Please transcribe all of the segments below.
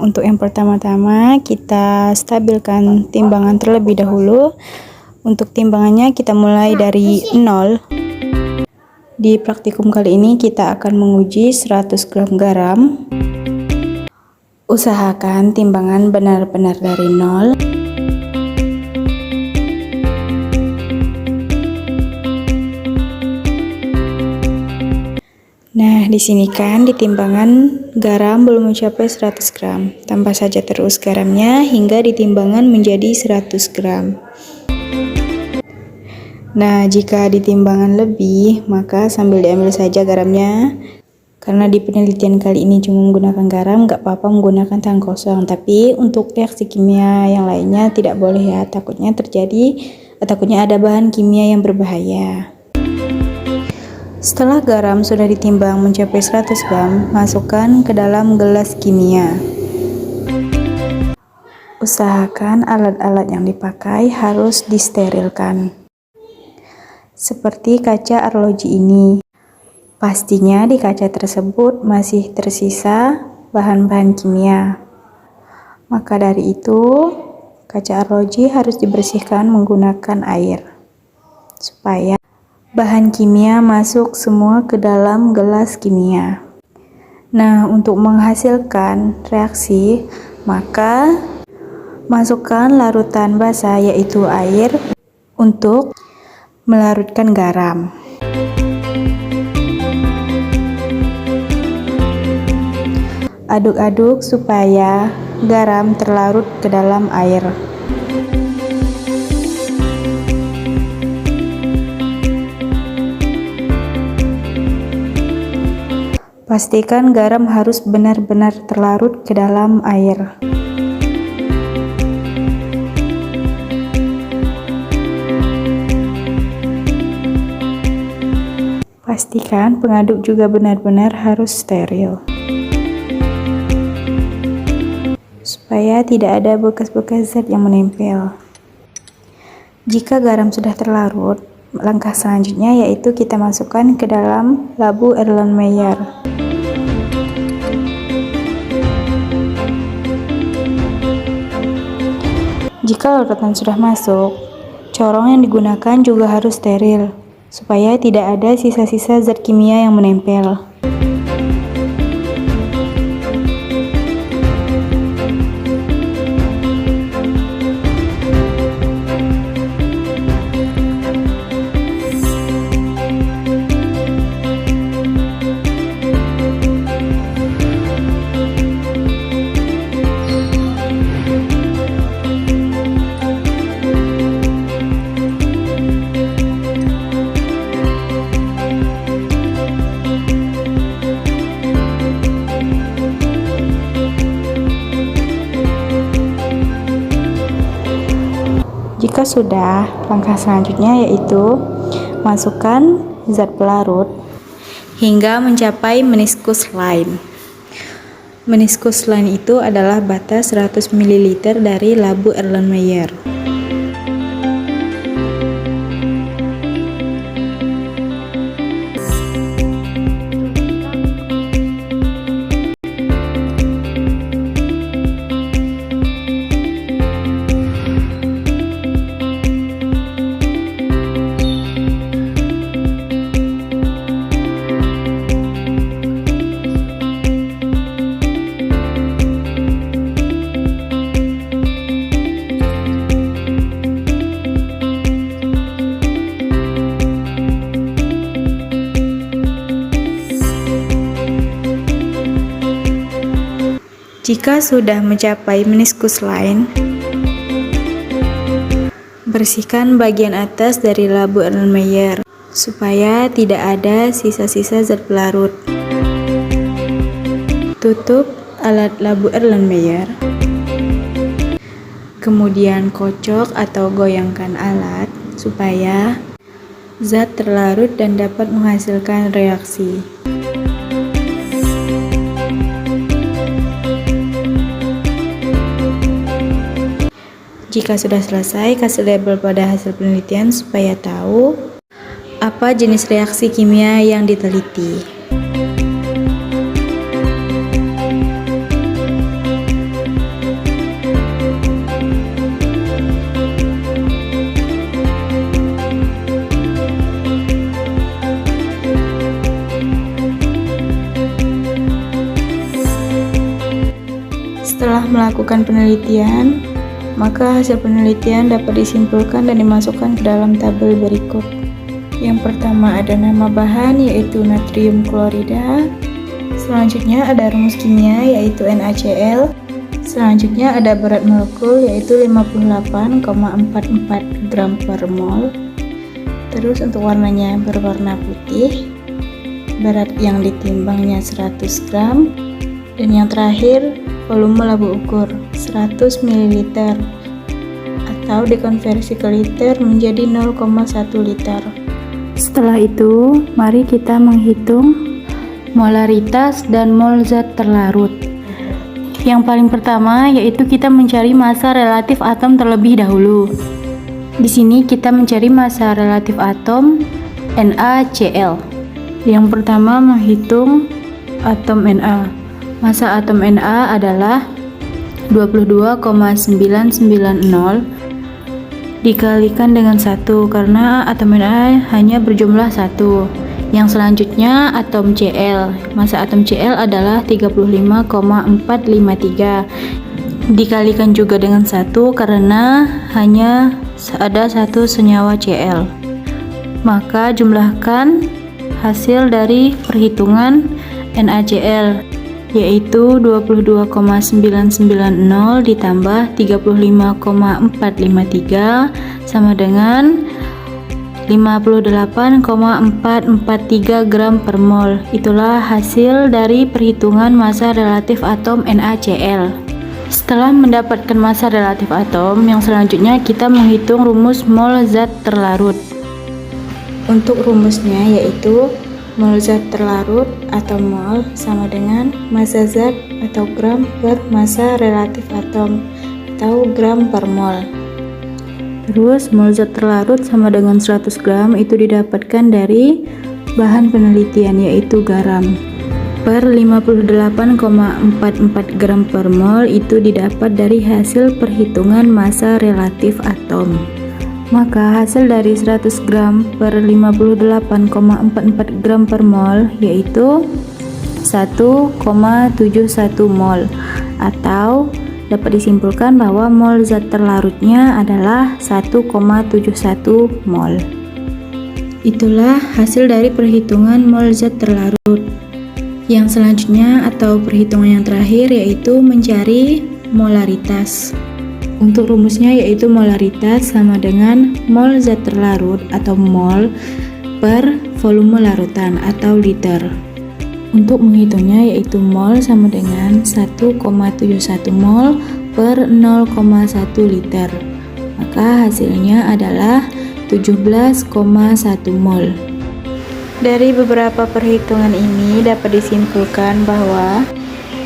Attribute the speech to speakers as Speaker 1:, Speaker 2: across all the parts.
Speaker 1: untuk yang pertama-tama kita stabilkan timbangan terlebih dahulu. Untuk timbangannya kita mulai dari 0. Di praktikum kali ini kita akan menguji 100 gram garam. Usahakan timbangan benar-benar dari 0. Nah, di sini kan di timbangan garam belum mencapai 100 gram. Tambah saja terus garamnya hingga di timbangan menjadi 100 gram. Nah, jika di timbangan lebih, maka sambil diambil saja garamnya. Karena di penelitian kali ini cuma menggunakan garam, nggak apa-apa menggunakan tangan kosong. Tapi untuk reaksi kimia yang lainnya tidak boleh ya, takutnya ada bahan kimia yang berbahaya. Setelah garam sudah ditimbang mencapai 100 gram, masukkan ke dalam gelas kimia. Usahakan alat-alat yang dipakai harus disterilkan. Seperti kaca arloji ini. Pastinya di kaca tersebut masih tersisa bahan-bahan kimia. Maka dari itu, kaca arloji harus dibersihkan menggunakan air. Supaya bahan kimia masuk semua ke dalam gelas kimia. Nah, untuk menghasilkan reaksi, maka masukkan larutan basah yaitu air untuk melarutkan garam. Aduk-aduk supaya garam terlarut ke dalam air. Pastikan garam harus benar-benar terlarut ke dalam air. Pastikan pengaduk juga benar-benar harus steril. Supaya tidak ada bekas-bekas zat yang menempel. Jika garam sudah terlarut, langkah selanjutnya yaitu kita masukkan ke dalam labu Erlenmeyer. Jika larutan sudah masuk, corong yang digunakan juga harus steril, supaya tidak ada sisa-sisa zat kimia yang menempel. Jika sudah, langkah selanjutnya yaitu masukkan zat pelarut hingga mencapai meniskus line. Meniskus line itu adalah batas 100 ml dari labu Erlenmeyer. Jika sudah mencapai meniskus line, bersihkan bagian atas dari labu Erlenmeyer supaya tidak ada sisa-sisa zat pelarut. Tutup alat labu Erlenmeyer. Kemudian kocok atau goyangkan alat supaya zat terlarut dan dapat menghasilkan reaksi. Jika sudah selesai, kasih label pada hasil penelitian supaya tahu apa jenis reaksi kimia yang diteliti. melakukan penelitian, maka hasil penelitian dapat disimpulkan dan dimasukkan ke dalam tabel berikut. Yang pertama ada nama bahan yaitu natrium klorida. Selanjutnya ada rumus kimia yaitu NaCl. Selanjutnya ada berat molekul yaitu 58,44 gram per mol. Terus untuk warnanya berwarna putih. Berat yang ditimbangnya 100 gram. Dan yang terakhir volume labu ukur 100 ml atau dikonversi ke liter menjadi 0,1 liter. Setelah itu, mari kita menghitung molaritas dan mol zat terlarut. Yang paling pertama yaitu kita mencari massa relatif atom terlebih dahulu. Di sini kita mencari massa relatif atom NaCl. Yang pertama menghitung atom Na. Massa atom Na adalah 22,990 dikalikan dengan 1 karena atom Na hanya berjumlah 1. Yang selanjutnya atom Cl. Massa atom Cl adalah 35,453 dikalikan juga dengan 1 karena hanya ada satu senyawa Cl. Maka jumlahkan hasil dari perhitungan NaCl yaitu 22,990 ditambah 35,453 sama dengan 58,443 gram per mol. Itulah hasil dari perhitungan massa relatif atom NaCl. Setelah mendapatkan massa relatif atom, yang selanjutnya kita menghitung rumus mol zat terlarut. Untuk rumusnya yaitu mol zat terlarut atau mol sama dengan massa zat atau gram per massa relatif atom atau gram per mol. Terus mol zat terlarut sama dengan 100 gram itu didapatkan dari bahan penelitian yaitu garam. Per 58,44 gram per mol itu didapat dari hasil perhitungan massa relatif atom. Maka hasil dari 100 gram per 58,44 gram per mol yaitu 1,71 mol, atau dapat disimpulkan bahwa mol zat terlarutnya adalah 1,71 mol. Itulah hasil dari perhitungan mol zat terlarut. Yang selanjutnya atau perhitungan yang terakhir yaitu mencari molaritas. Untuk rumusnya yaitu molaritas sama dengan mol zat terlarut atau mol per volume larutan atau liter. Untuk menghitungnya yaitu mol sama dengan 1,71 mol per 0,1 liter. Maka hasilnya adalah 17,1 mol. Dari beberapa perhitungan ini dapat disimpulkan bahwa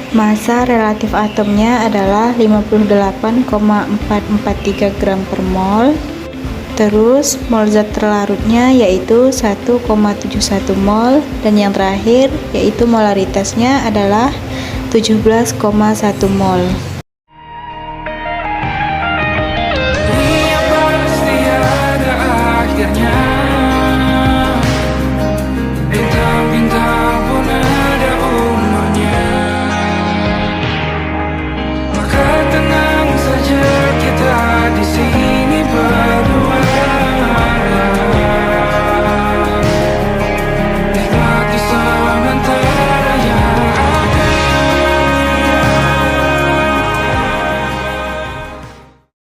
Speaker 1: massa relatif atomnya adalah 58,443 gram per mol. Terus mol zat terlarutnya yaitu 1,71 mol, dan yang terakhir yaitu molaritasnya adalah 17,1 mol.